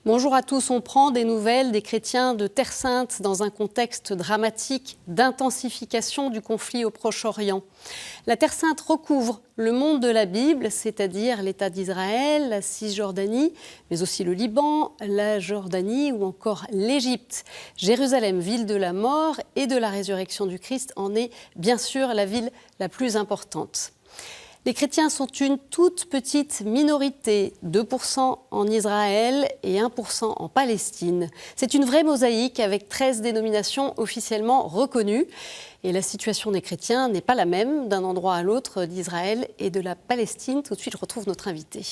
Bonjour à tous, on prend des nouvelles des chrétiens de Terre Sainte dans un contexte dramatique d'intensification du conflit au Proche-Orient. La Terre Sainte recouvre le monde de la Bible, c'est-à-dire l'État d'Israël, la Cisjordanie, mais aussi le Liban, la Jordanie ou encore l'Égypte. Jérusalem, ville de la mort et de la résurrection du Christ, en est bien sûr la ville la plus importante. Les chrétiens sont une toute petite minorité, 2% en Israël et 1% en Palestine. C'est une vraie mosaïque avec 13 dénominations officiellement reconnues. Et la situation des chrétiens n'est pas la même d'un endroit à l'autre d'Israël et de la Palestine. Tout de suite, je retrouve notre invité.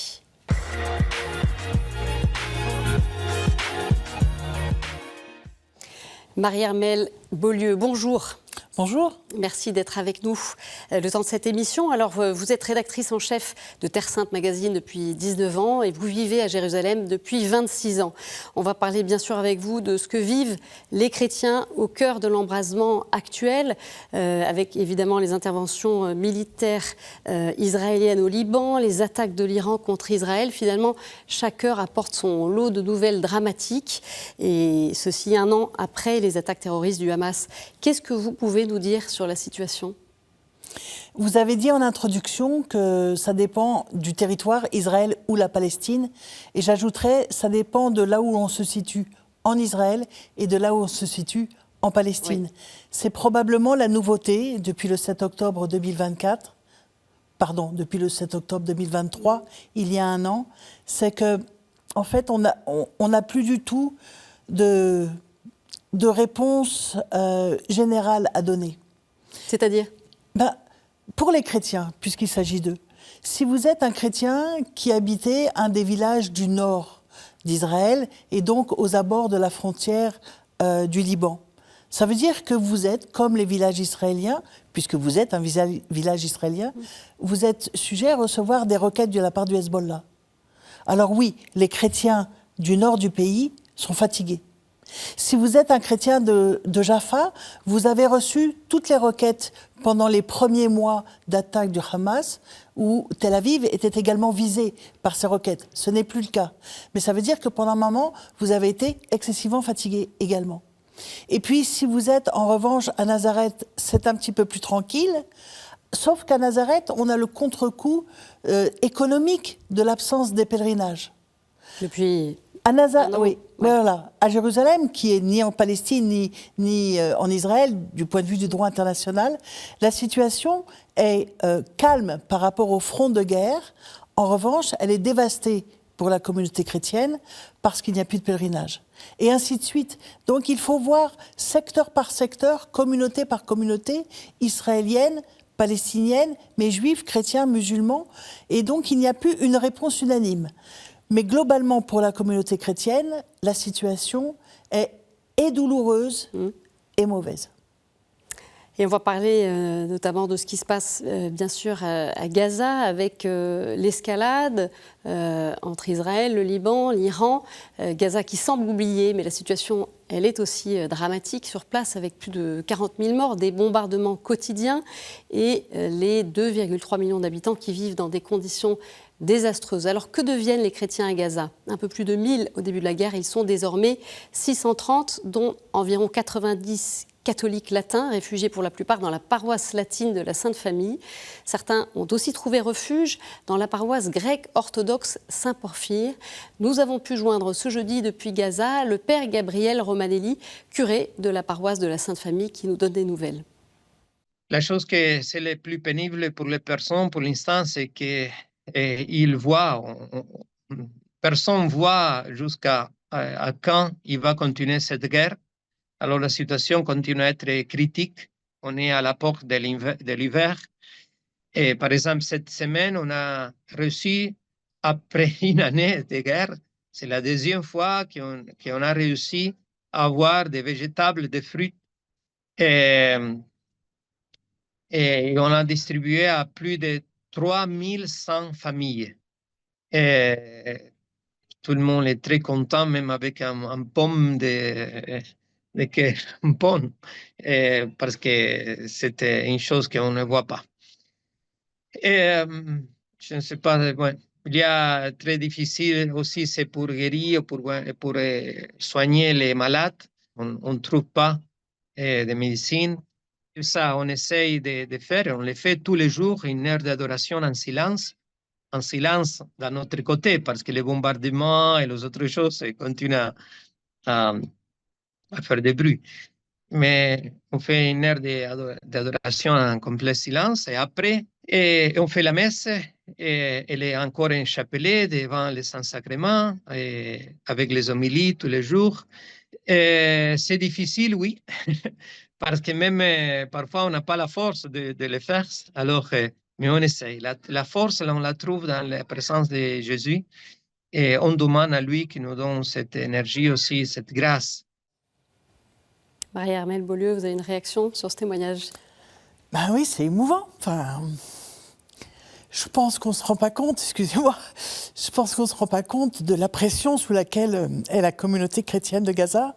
Marie-Armelle Beaulieu, bonjour. Bonjour. Merci d'être avec nous le temps de cette émission. Alors, vous êtes rédactrice en chef de Terre Sainte Magazine depuis 19 ans et vous vivez à Jérusalem depuis 26 ans. On va parler bien sûr avec vous de ce que vivent les chrétiens au cœur de l'embrasement actuel, avec évidemment les interventions militaires israéliennes au Liban, les attaques de l'Iran contre Israël. Finalement, chaque heure apporte son lot de nouvelles dramatiques, et ceci un an après les attaques terroristes du Hamas. Qu'est-ce que vous pouvez nous dire sur la situation ? Vous avez dit en introduction que ça dépend du territoire, Israël ou la Palestine. Et j'ajouterais, ça dépend de là où on se situe en Israël et de là où on se situe en Palestine. Oui. C'est probablement la nouveauté depuis le 7 octobre 2024, depuis le 7 octobre 2023, il y a un an, c'est que, en fait, on n'a plus du tout de réponse générale à donner. C'est-à-dire ? Pour les chrétiens, puisqu'il s'agit d'eux, si vous êtes un chrétien qui habitait un des villages du nord d'Israël et donc aux abords de la frontière du Liban, ça veut dire que vous êtes, comme les villages israéliens, puisque vous êtes un village israélien, vous êtes sujet à recevoir des requêtes de la part du Hezbollah. Alors oui, les chrétiens du nord du pays sont fatigués. Si vous êtes un chrétien de Jaffa, vous avez reçu toutes les requêtes pendant les premiers mois d'attaque du Hamas, où Tel Aviv était également visée par ces requêtes. Ce n'est plus le cas. Mais ça veut dire que pendant un moment, vous avez été excessivement fatigué également. Et puis, si vous êtes en revanche à Nazareth, c'est un petit peu plus tranquille, sauf qu'à Nazareth, on a le contre-coup économique de l'absence des pèlerinages. Depuis... À Nazareth, oui. Ouais. Voilà. À Jérusalem, qui est ni en Palestine ni en Israël, du point de vue du droit international, la situation est calme par rapport au front de guerre. En revanche, elle est dévastée pour la communauté chrétienne parce qu'il n'y a plus de pèlerinage. Et ainsi de suite. Donc il faut voir secteur par secteur, communauté par communauté, israélienne, palestinienne, mais juifs, chrétiens, musulmans. Et donc il n'y a plus une réponse unanime. Mais globalement, pour la communauté chrétienne, la situation est douloureuse et mauvaise. Et on va parler notamment de ce qui se passe, bien sûr, à Gaza, avec l'escalade entre Israël, le Liban, l'Iran. Gaza qui semble oubliée, mais la situation, elle est aussi dramatique sur place, avec plus de 40 000 morts, des bombardements quotidiens et les 2,3 millions d'habitants qui vivent dans des conditions désastreuses. Alors que deviennent les chrétiens à Gaza ? Un peu plus de 1000 au début de la guerre, ils sont désormais 630, dont environ 90 catholiques latins, réfugiés pour la plupart dans la paroisse latine de la Sainte Famille. Certains ont aussi trouvé refuge dans la paroisse grecque orthodoxe Saint-Porphyre. Nous avons pu joindre ce jeudi depuis Gaza le père Gabriel Romanelli, curé de la paroisse de la Sainte Famille, qui nous donne des nouvelles. La chose que c'est le plus pénible pour les personnes pour l'instant, c'est que ils voient, personne voit jusqu'à à quand il va continuer cette guerre. Alors la situation continue à être critique. On est à la porte de l'hiver. Et par exemple, cette semaine, on a reçu, après une année de guerre, c'est la deuxième fois qu'on a réussi à avoir des végétables, des fruits. Et on a distribué à plus de 3100 familles. Et tout le monde est très content, même avec un pomme un pomme, parce que c'était une chose qu'on ne voit pas. Et je ne sais pas, ouais, il y a très difficile aussi, c'est pour guérir, pour soigner les malades. On ne trouve pas de médecine. Et ça, on essaye de faire, on le fait tous les jours, une heure d'adoration en silence de notre côté, parce que les bombardements et les autres choses continuent à faire des bruits. Mais on fait une heure d'adoration en complet silence et après, on fait la messe et elle est encore un chapelet devant le Saint-Sacrement avec les homélies tous les jours. C'est difficile, oui, parce que même parfois on n'a pas la force de le faire, alors, mais on essaye. La force, on la trouve dans la présence de Jésus et on demande à lui qui nous donne cette énergie aussi, cette grâce. Marie-Armelle Beaulieu, vous avez une réaction sur ce témoignage? Ben oui, c'est émouvant. Enfin, je pense qu'on ne se rend pas compte, excusez-moi, je pense qu'on ne se rend pas compte de la pression sous laquelle est la communauté chrétienne de Gaza.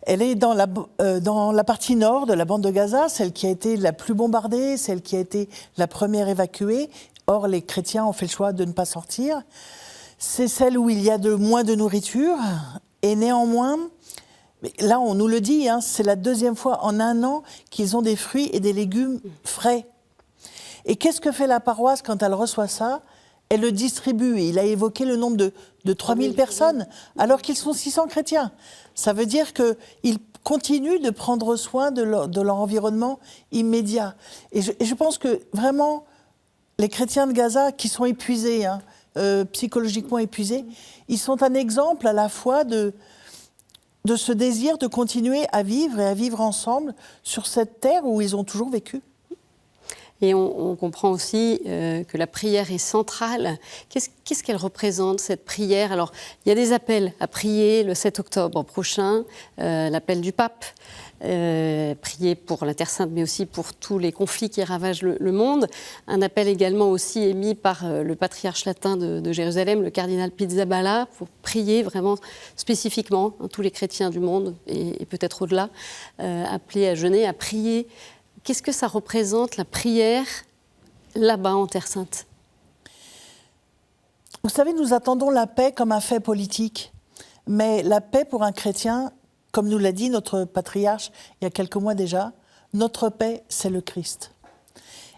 Elle est dans la partie nord de la bande de Gaza, celle qui a été la plus bombardée, celle qui a été la première évacuée. Or, les chrétiens ont fait le choix de ne pas sortir. C'est celle où il y a moins de nourriture. Et néanmoins, là, on nous le dit, hein, c'est la deuxième fois en un an qu'ils ont des fruits et des légumes frais. Et qu'est-ce que fait la paroisse quand elle reçoit ça? Elle le distribue. Et il a évoqué le nombre de 3000 personnes, alors qu'ils sont 600 chrétiens. Ça veut dire qu'ils continuent de prendre soin de leur environnement immédiat. Et je pense que vraiment, les chrétiens de Gaza qui sont épuisés, hein, psychologiquement épuisés, ils sont un exemple à la fois de ce désir de continuer à vivre et à vivre ensemble sur cette terre où ils ont toujours vécu. Et on comprend aussi que la prière est centrale. Qu'est-ce qu'elle représente, cette prière? Alors, il y a des appels à prier le 7 octobre prochain, l'appel du pape, prier pour la Terre Sainte, mais aussi pour tous les conflits qui ravagent le monde. Un appel également aussi émis par le patriarche latin de Jérusalem, le cardinal Pizzaballa, pour prier vraiment spécifiquement, hein, tous les chrétiens du monde, et peut-être au-delà, appelés à jeûner, à prier. Qu'est-ce que ça représente, la prière, là-bas, en Terre Sainte? Vous savez, nous attendons la paix comme un fait politique. Mais la paix pour un chrétien, comme nous l'a dit notre patriarche il y a quelques mois déjà, notre paix, c'est le Christ.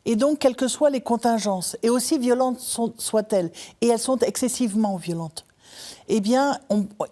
Et donc, quelles que soient les contingences, et aussi violentes soient-elles, et elles sont excessivement violentes, eh bien,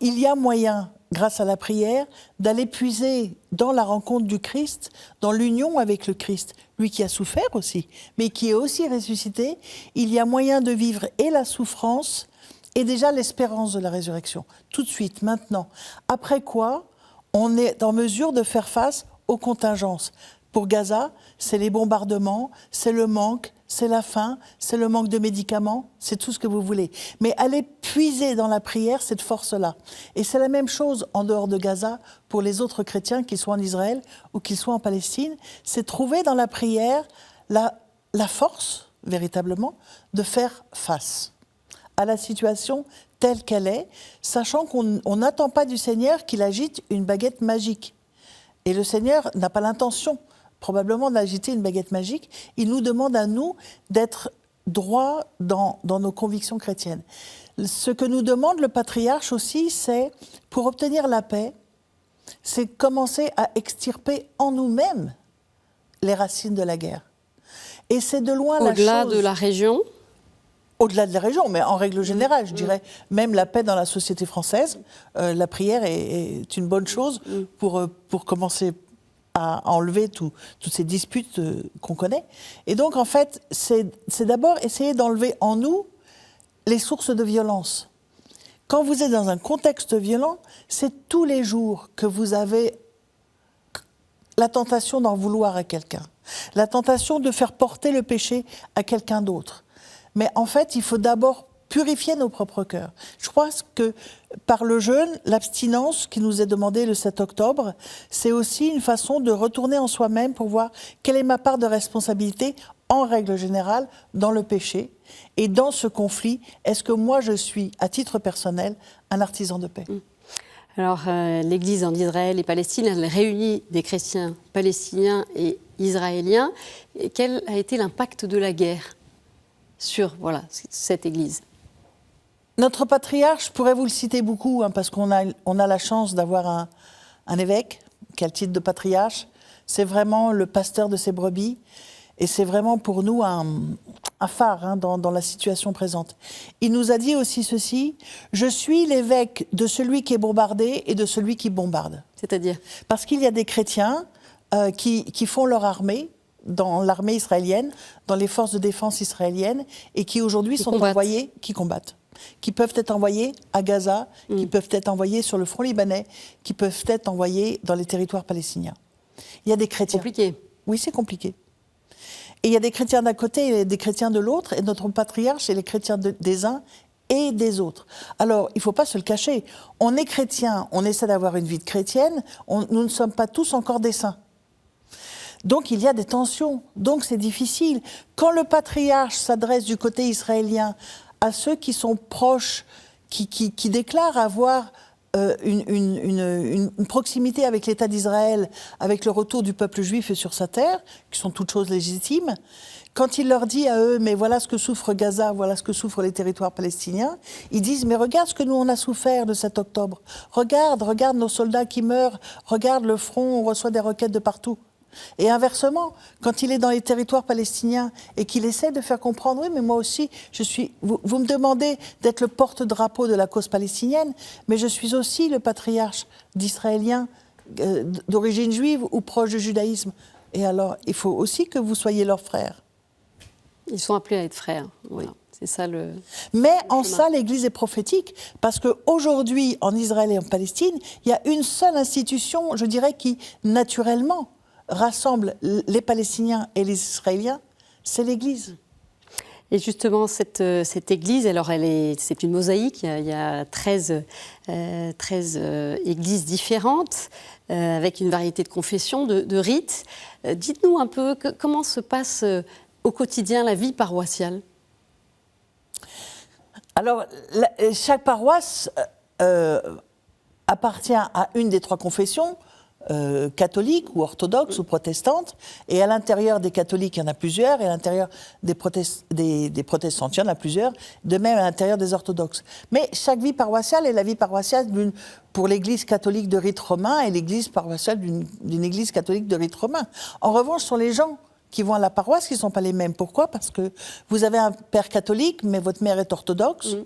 il y a moyen, grâce à la prière, d'aller puiser dans la rencontre du Christ, dans l'union avec le Christ, lui qui a souffert aussi, mais qui est aussi ressuscité. Il y a moyen de vivre et la souffrance et déjà l'espérance de la résurrection, tout de suite, maintenant. Après quoi, on est en mesure de faire face aux contingences. Pour Gaza, c'est les bombardements, c'est le manque, c'est la faim, c'est le manque de médicaments, c'est tout ce que vous voulez. Mais allez puiser dans la prière cette force-là. Et c'est la même chose en dehors de Gaza pour les autres chrétiens, qu'ils soient en Israël ou qu'ils soient en Palestine. C'est trouver dans la prière la force, véritablement, de faire face à la situation telle qu'elle est, sachant qu'on n'attend pas du Seigneur qu'il agite une baguette magique. Et le Seigneur n'a pas l'intention probablement d'agiter une baguette magique. Il nous demande à nous d'être droits dans nos convictions chrétiennes. Ce que nous demande le patriarche aussi, c'est, pour obtenir la paix, c'est commencer à extirper en nous-mêmes les racines de la guerre. Et c'est de loin la chose... Au-delà de la région? Au-delà de la région, mais en règle générale, je dirais, même la paix dans la société française, la prière est une bonne chose pour commencer à enlever toutes ces disputes qu'on connaît. Et donc, en fait, c'est d'abord essayer d'enlever en nous les sources de violence. Quand vous êtes dans un contexte violent, c'est tous les jours que vous avez la tentation d'en vouloir à quelqu'un, la tentation de faire porter le péché à quelqu'un d'autre. Mais en fait, il faut d'abord purifier nos propres cœurs. Je crois que par le jeûne, l'abstinence qui nous est demandée le 7 octobre, c'est aussi une façon de retourner en soi-même pour voir quelle est ma part de responsabilité en règle générale, dans le péché. Et dans ce conflit, est-ce que moi, je suis, à titre personnel, un artisan de paix ? Alors, l'Église en Israël et Palestine, elle réunit des chrétiens palestiniens et israéliens. Et quel a été l'impact de la guerre sur cette Église ? Notre patriarche, je pourrais vous le citer beaucoup, parce qu'on a la chance d'avoir un évêque qui a le titre de patriarche. C'est vraiment le pasteur de ses brebis. Et c'est vraiment pour nous un phare dans la situation présente. Il nous a dit aussi ceci: je suis l'évêque de celui qui est bombardé et de celui qui bombarde. C'est-à-dire ? Parce qu'il y a des chrétiens qui font leur armée dans l'armée israélienne, dans les forces de défense israéliennes, et qui aujourd'hui sont envoyés, qui combattent, qui peuvent être envoyés à Gaza, qui peuvent être envoyés sur le front libanais, qui peuvent être envoyés dans les territoires palestiniens. Il y a des chrétiens. Compliqué. Oui, c'est compliqué. Et il y a des chrétiens d'un côté et des chrétiens de l'autre, et notre patriarche, c'est les chrétiens des uns et des autres. Alors, il ne faut pas se le cacher. On est chrétien, on essaie d'avoir une vie de chrétienne, nous ne sommes pas tous encore des saints. Donc, il y a des tensions, donc c'est difficile. Quand le patriarche s'adresse du côté israélien à ceux qui sont proches, qui déclarent avoir une proximité avec l'État d'Israël, avec le retour du peuple juif sur sa terre, qui sont toutes choses légitimes, quand il leur dit à eux, mais voilà ce que souffre Gaza, voilà ce que souffrent les territoires palestiniens, ils disent, mais regarde ce que nous on a souffert le 7 octobre, regarde nos soldats qui meurent, regarde le front, on reçoit des roquettes de partout. Et inversement, quand il est dans les territoires palestiniens et qu'il essaie de faire comprendre, oui, mais moi aussi, vous me demandez d'être le porte-drapeau de la cause palestinienne, mais je suis aussi le patriarche d'Israéliens d'origine juive ou proche du judaïsme. Et alors, il faut aussi que vous soyez leurs frères. Ils sont appelés à être frères, voilà. C'est ça le... Mais en ça, l'Église est prophétique, parce qu'aujourd'hui, en Israël et en Palestine, il y a une seule institution, je dirais, qui, naturellement, rassemble les Palestiniens et les Israéliens, c'est l'Église. Et justement, cette Église, alors c'est une mosaïque, il y a 13 églises différentes, avec une variété de confessions, de rites. Dites-nous un peu, comment se passe au quotidien la vie paroissiale ? Alors, chaque paroisse appartient à une des trois confessions, catholique ou orthodoxe ou protestante, et à l'intérieur des catholiques, il y en a plusieurs, et à l'intérieur des protestants, il y en a plusieurs, de même à l'intérieur des orthodoxes. Mais chaque vie paroissiale est la vie paroissiale pour l'Église catholique de rite romain et l'Église paroissiale d'une Église catholique de rite romain. En revanche, ce sont les gens qui vont à la paroisse qui ne sont pas les mêmes. Pourquoi ? Parce que vous avez un père catholique, mais votre mère est orthodoxe,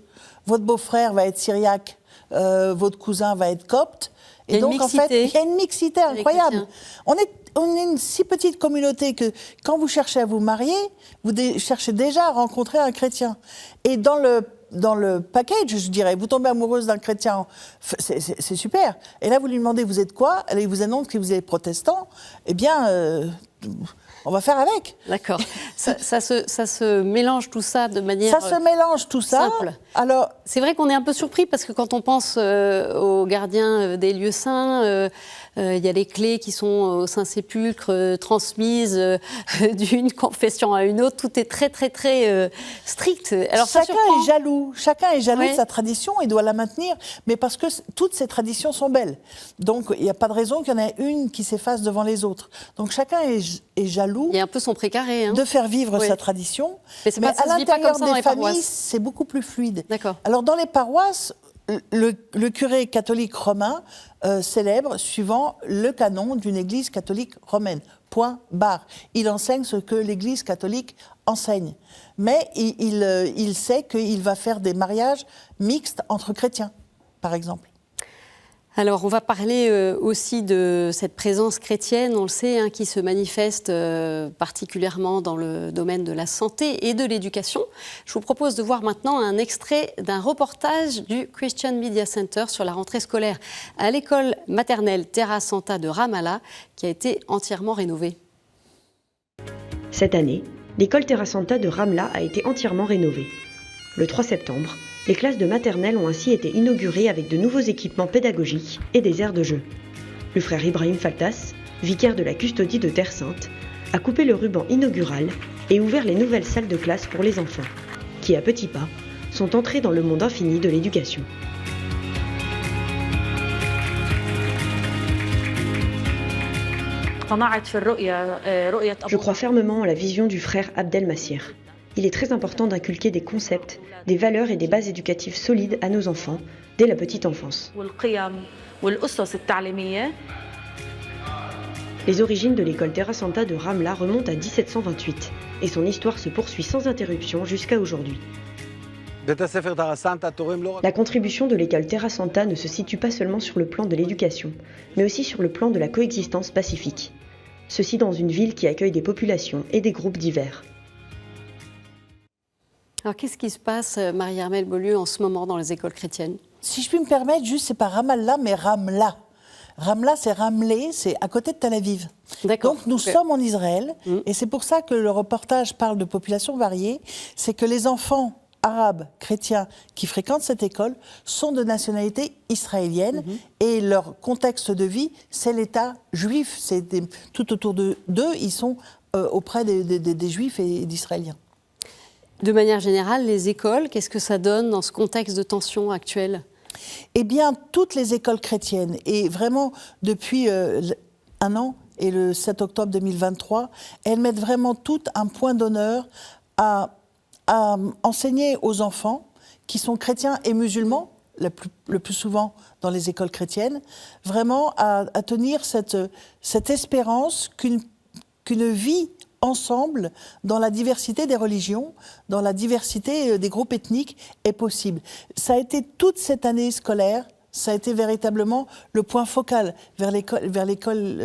votre beau-frère va être syriaque, votre cousin va être copte. Et donc, en fait, il y a une mixité incroyable. On est une si petite communauté que quand vous cherchez à vous marier, vous cherchez déjà à rencontrer un chrétien. Et dans le package, je dirais, vous tombez amoureuse d'un chrétien, c'est super. Et là, vous lui demandez, vous êtes quoi ? Il vous annonce que vous êtes protestant. Eh bien, on va faire avec. D'accord. Ça se mélange tout ça de manière Ça se mélange tout ça. Simple. Alors, c'est vrai qu'on est un peu surpris parce que quand on pense aux gardiens des lieux saints, il y a les clés qui sont au Saint-Sépulcre transmises d'une confession à une autre. Tout est très, très, très strict. Alors, chacun est jaloux. Chacun est jaloux oui. de sa tradition et doit la maintenir. Mais parce que toutes ces traditions sont belles. Donc, il n'y a pas de raison qu'il y en ait une qui s'efface devant les autres. Donc, chacun est jaloux. Il y a un peu son précaré. Hein. De faire vivre oui. sa tradition. Mais à l'intérieur des familles, c'est beaucoup plus fluide. D'accord. Alors, dans les paroisses, le curé catholique romain célèbre suivant le canon d'une église catholique romaine. Point, barre. Il enseigne ce que l'église catholique enseigne. Mais il sait qu'il va faire des mariages mixtes entre chrétiens, par exemple. Alors, on va parler aussi de cette présence chrétienne, on le sait, qui se manifeste particulièrement dans le domaine de la santé et de l'éducation. Je vous propose de voir maintenant un extrait d'un reportage du Christian Media Center sur la rentrée scolaire à l'école maternelle Terra Santa de Ramallah, qui a été entièrement rénovée. Cette année, l'école Terra Santa de Ramallah a été entièrement rénovée. Le 3 septembre, les classes de maternelle ont ainsi été inaugurées avec de nouveaux équipements pédagogiques et des aires de jeu. Le frère Ibrahim Faltas, vicaire de la custodie de Terre Sainte, a coupé le ruban inaugural et ouvert les nouvelles salles de classe pour les enfants, qui à petits pas sont entrés dans le monde infini de l'éducation. Je crois fermement en la vision du frère Abdel Massir. Il est très important d'inculquer des concepts, des valeurs et des bases éducatives solides à nos enfants dès la petite enfance. Les origines de l'école Terra Santa de Ramla remontent à 1728 et son histoire se poursuit sans interruption jusqu'à aujourd'hui. La contribution de l'école Terra Santa ne se situe pas seulement sur le plan de l'éducation, mais aussi sur le plan de la coexistence pacifique. Ceci dans une ville qui accueille des populations et des groupes divers. Alors qu'est-ce qui se passe, Marie-Armelle Beaulieu, en ce moment dans les écoles chrétiennes? Si je puis me permettre, juste, c'est pas Ramallah, mais Ramla. Ramla, c'est Ramleh, c'est à côté de Tel Aviv. Donc nous sommes en Israël, et c'est pour ça que le reportage parle de populations variées. C'est que les enfants arabes, chrétiens, qui fréquentent cette école sont de nationalité israélienne, et leur contexte de vie, c'est l'État juif. Tout autour d'eux, ils sont auprès des Juifs et d'Israéliens. De manière générale, les écoles, qu'est-ce que ça donne dans ce contexte de tension actuel? Eh bien, toutes les écoles chrétiennes, et vraiment depuis un an et le 7 octobre 2023, elles mettent vraiment tout un point d'honneur à enseigner aux enfants qui sont chrétiens et musulmans, le plus souvent dans les écoles chrétiennes, vraiment à tenir cette espérance qu'une vie ensemble, dans la diversité des religions, dans la diversité des groupes ethniques, est possible. Ça a été toute cette année scolaire, ça a été véritablement le point focal vers lequel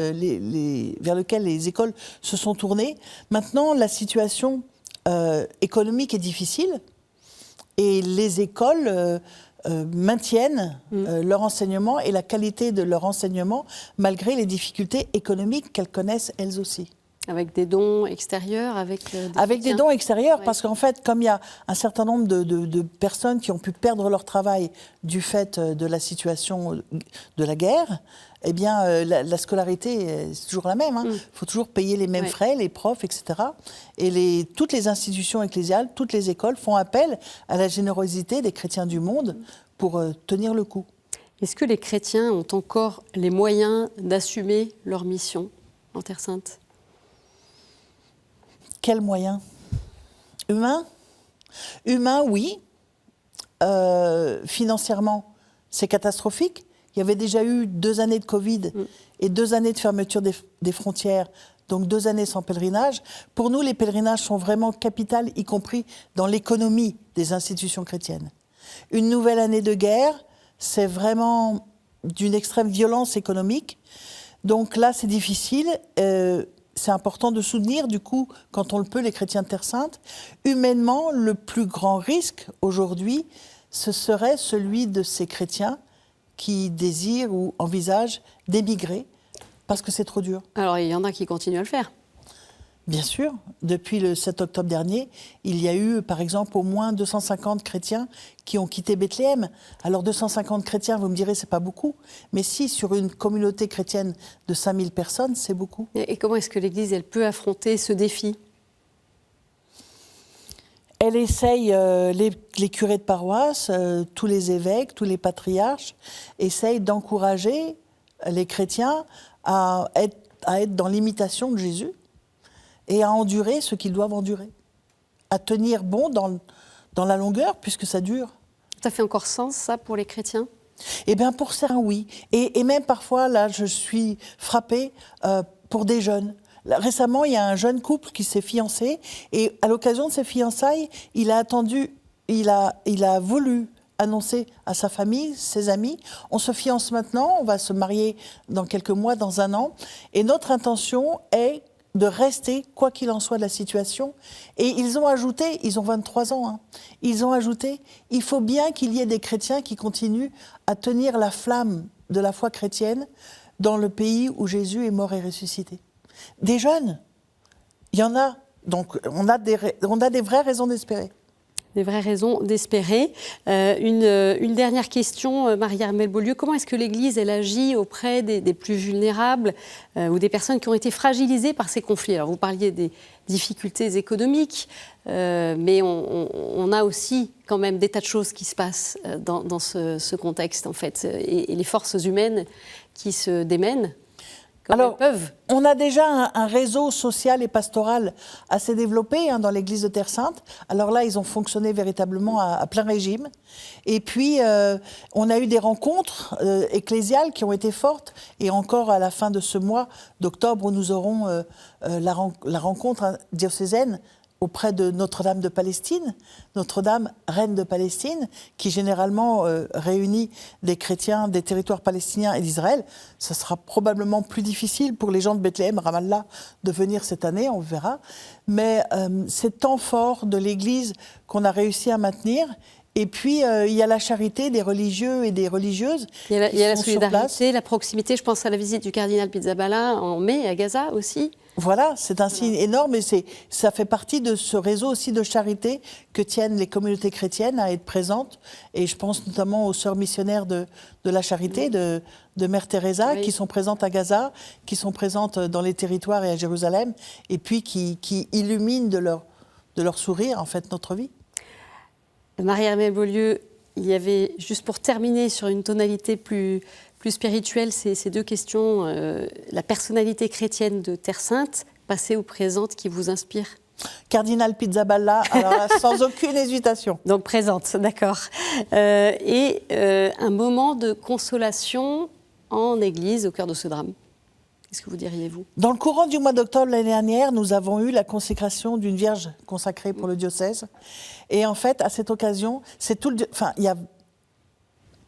les écoles se sont tournées. Maintenant, la situation économique est difficile et les écoles maintiennent leur enseignement et la qualité de leur enseignement malgré les difficultés économiques qu'elles connaissent elles aussi. Avec des dons extérieurs, avec des dons extérieurs, oui. Parce qu'en fait, comme il y a un certain nombre de personnes qui ont pu perdre leur travail du fait de la situation de la guerre, eh bien, la scolarité, c'est toujours la même. Il faut toujours payer les mêmes frais, les profs, etc. Et toutes les institutions ecclésiales, toutes les écoles font appel à la générosité des chrétiens du monde pour tenir le coup. Est-ce que les chrétiens ont encore les moyens d'assumer leur mission en Terre Sainte ? Quels moyens? Humains? Humains, oui. Financièrement, c'est catastrophique. Il y avait déjà eu 2 années de Covid et 2 années de fermeture des frontières, donc 2 années sans pèlerinage. Pour nous, les pèlerinages sont vraiment capitaux, y compris dans l'économie des institutions chrétiennes. Une nouvelle année de guerre, c'est vraiment d'une extrême violence économique. Donc là, c'est difficile. C'est important de soutenir, du coup, quand on le peut, les chrétiens de Terre Sainte. Humainement, le plus grand risque aujourd'hui, ce serait celui de ces chrétiens qui désirent ou envisagent d'émigrer parce que c'est trop dur. Alors, il y en a qui continuent à le faire. Bien sûr. Depuis le 7 octobre dernier, il y a eu, par exemple, au moins 250 chrétiens qui ont quitté Bethléem. Alors, 250 chrétiens, vous me direz, c'est pas beaucoup. Mais si, sur une communauté chrétienne de 5000 personnes, c'est beaucoup. Et comment est-ce que l'Église, elle peut affronter ce défi ? Elle essaye, les curés de paroisse, tous les évêques, tous les patriarches, essayent d'encourager les chrétiens à être dans l'imitation de Jésus et à endurer ce qu'ils doivent endurer, à tenir bon dans la longueur, puisque ça dure. Ça fait encore sens, ça, pour les chrétiens ? Eh bien, pour certains, oui. Et même parfois, là, je suis frappée pour des jeunes. Récemment, il y a un jeune couple qui s'est fiancé, et à l'occasion de ses fiançailles, il a voulu annoncer à sa famille, ses amis, on se fiance maintenant, on va se marier dans quelques mois, dans 1 an, et notre intention est de rester, quoi qu'il en soit de la situation. Et ils ont ajouté, ils ont 23 ans, ils ont ajouté, il faut bien qu'il y ait des chrétiens qui continuent à tenir la flamme de la foi chrétienne dans le pays où Jésus est mort et ressuscité. Des jeunes, il y en a, donc on a des vraies raisons d'espérer. Des vraies raisons d'espérer. Une dernière question, Marie-Armelle Beaulieu. Comment est-ce que l'Église, elle agit auprès des plus vulnérables ou des personnes qui ont été fragilisées par ces conflits? Alors, vous parliez des difficultés économiques, mais on a aussi quand même des tas de choses qui se passent dans ce contexte, en fait, et les forces humaines qui se démènent. Alors, on a déjà un réseau social et pastoral assez développé dans l'église de Terre Sainte. Alors là, ils ont fonctionné véritablement à plein régime. Et puis, on a eu des rencontres ecclésiales qui ont été fortes. Et encore à la fin de ce mois d'octobre, où nous aurons la rencontre diocésaine auprès de Notre-Dame de Palestine, Notre-Dame, reine de Palestine, qui généralement réunit des chrétiens des territoires palestiniens et d'Israël. Ça sera probablement plus difficile pour les gens de Bethléem, Ramallah, de venir cette année, on verra. Mais c'est temps fort de l'Église qu'on a réussi à maintenir. Et puis, il y a la charité des religieux et des religieuses. Il y a la solidarité, la proximité. Je pense à la visite du cardinal Pizzaballa en mai à Gaza aussi. Voilà, c'est un signe énorme et ça fait partie de ce réseau aussi de charité que tiennent les communautés chrétiennes à être présentes. Et je pense notamment aux sœurs missionnaires de la charité, de Mère Teresa, qui sont présentes à Gaza, qui sont présentes dans les territoires et à Jérusalem, et puis qui illuminent de leur sourire, en fait, notre vie. Marie-Armelle Beaulieu, il y avait, juste pour terminer sur une tonalité plus spirituelle, ces deux questions. La personnalité chrétienne de Terre Sainte, passée ou présente, qui vous inspire? Cardinal Pizzaballa, alors là, sans aucune hésitation. Donc présente, d'accord. Et un moment de consolation en Église au cœur de ce drame. Qu'est-ce que vous diriez, vous? Dans le courant du mois d'octobre l'année dernière, nous avons eu la consécration d'une Vierge consacrée pour le diocèse. Et en fait, à cette occasion,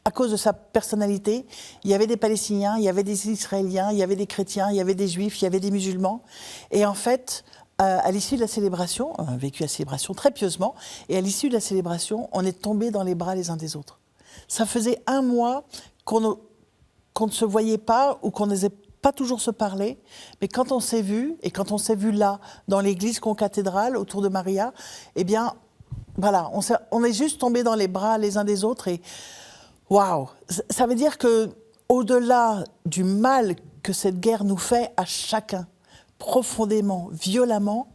à cause de sa personnalité, il y avait des Palestiniens, il y avait des Israéliens, il y avait des chrétiens, il y avait des Juifs, il y avait des musulmans. Et en fait, à l'issue de la célébration, on a vécu la célébration très pieusement, et à l'issue de la célébration, on est tombés dans les bras les uns des autres. Ça faisait un mois qu'on ne se voyait pas ou qu'on n'osait pas toujours se parler, mais quand on s'est vu, et quand on s'est vu là, dans l'église concathédrale, autour de Maria, eh bien, voilà, on est juste tombés dans les bras les uns des autres, et waouh! Ça veut dire que, au-delà du mal que cette guerre nous fait à chacun, profondément, violemment,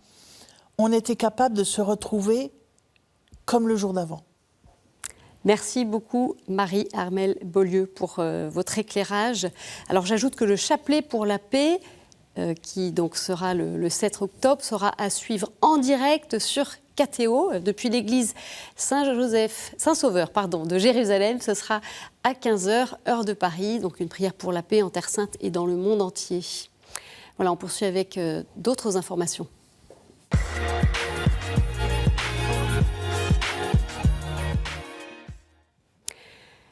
on était capable de se retrouver comme le jour d'avant. Merci beaucoup Marie-Armelle Beaulieu pour votre éclairage. Alors j'ajoute que le chapelet pour la paix, qui donc sera le 7 octobre, sera à suivre en direct sur KTO, depuis l'église Saint-Sauveur de Jérusalem. Ce sera à 15h, heure de Paris, donc une prière pour la paix en Terre Sainte et dans le monde entier. Voilà, on poursuit avec d'autres informations.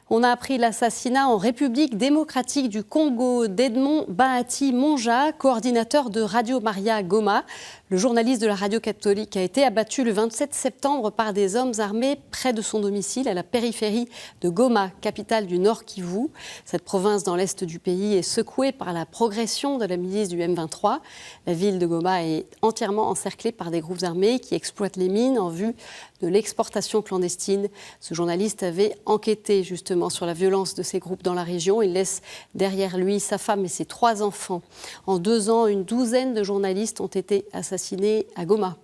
On a appris l'assassinat en République démocratique du Congo d'Edmond Bahati Monja, coordinateur de Radio Maria à Goma. Le journaliste de la radio catholique a été abattu le 27 septembre par des hommes armés près de son domicile à la périphérie de Goma, capitale du Nord Kivu. Cette province dans l'est du pays est secouée par la progression de la milice du M23. La ville de Goma est entièrement encerclée par des groupes armés qui exploitent les mines en vue de l'exportation clandestine. Ce journaliste avait enquêté justement sur la violence de ces groupes dans la région. Il laisse derrière lui sa femme et ses 3 enfants. En 2 ans, une douzaine de journalistes ont été assassinés à Goma.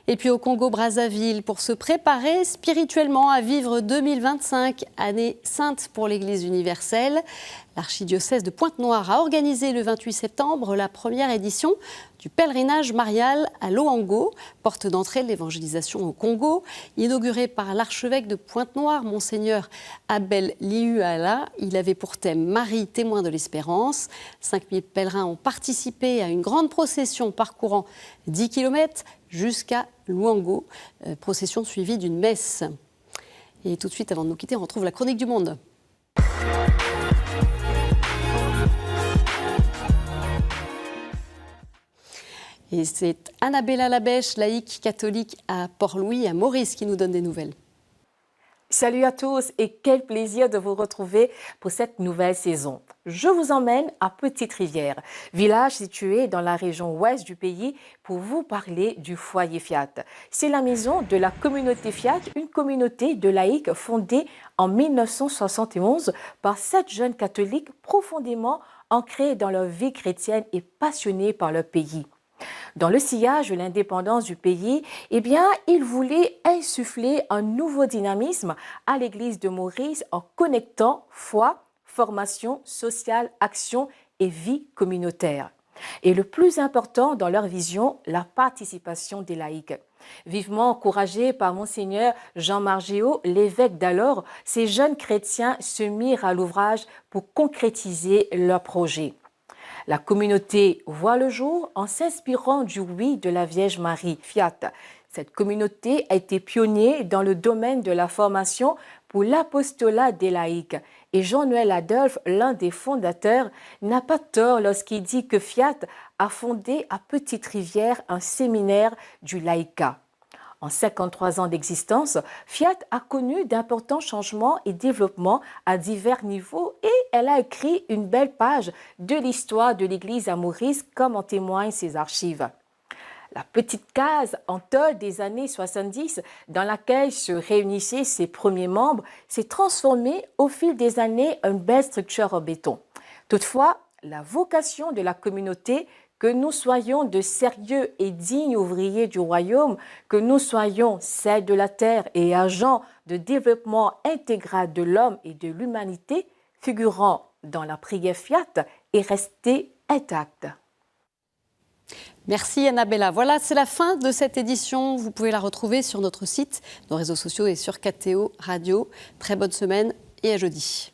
Et puis au Congo-Brazzaville, pour se préparer spirituellement à vivre 2025, année sainte pour l'Église universelle, l'archidiocèse de Pointe-Noire a organisé le 28 septembre la première édition du pèlerinage marial à Loango, porte d'entrée de l'évangélisation au Congo. Inauguré par l'archevêque de Pointe-Noire, Monseigneur Abel Liuala, il avait pour thème Marie, témoin de l'espérance. 5000 pèlerins ont participé à une grande procession parcourant 10 km jusqu'à Loango, procession suivie d'une messe. Et tout de suite, avant de nous quitter, on retrouve la chronique du monde. Et c'est Annabella Labèche, laïque catholique à Port-Louis, à Maurice, qui nous donne des nouvelles. Salut à tous et quel plaisir de vous retrouver pour cette nouvelle saison. Je vous emmène à Petite-Rivière, village situé dans la région ouest du pays, pour vous parler du foyer Fiat. C'est la maison de la communauté Fiat, une communauté de laïcs fondée en 1971 par 7 jeunes catholiques profondément ancrés dans leur vie chrétienne et passionnés par leur pays. Dans le sillage de l'indépendance du pays, il voulait insuffler un nouveau dynamisme à l'Église de Maurice en connectant foi, formation sociale, action et vie communautaire. Et le plus important dans leur vision, la participation des laïcs. Vivement encouragés par Monseigneur Jean Margéot, l'évêque d'alors, ces jeunes chrétiens se mirent à l'ouvrage pour concrétiser leur projet. La communauté voit le jour en s'inspirant du oui de la Vierge Marie, Fiat. Cette communauté a été pionnière dans le domaine de la formation pour l'apostolat des laïcs. Et Jean-Noël Adolphe, l'un des fondateurs, n'a pas tort lorsqu'il dit que Fiat a fondé à Petite-Rivière un séminaire du laïcat. En 53 ans d'existence, Fiat a connu d'importants changements et développements à divers niveaux et elle a écrit une belle page de l'histoire de l'Église à Maurice, comme en témoignent ses archives. La petite case en tôle des années 70, dans laquelle se réunissaient ses premiers membres, s'est transformée au fil des années en une belle structure en béton. Toutefois, la vocation de la communauté, que nous soyons de sérieux et dignes ouvriers du royaume, que nous soyons celles de la terre et agents de développement intégral de l'homme et de l'humanité, figurant dans la prière Fiat, est restée intacte. Merci Annabella. Voilà, c'est la fin de cette édition. Vous pouvez la retrouver sur notre site, nos réseaux sociaux et sur KTO Radio. Très bonne semaine et à jeudi.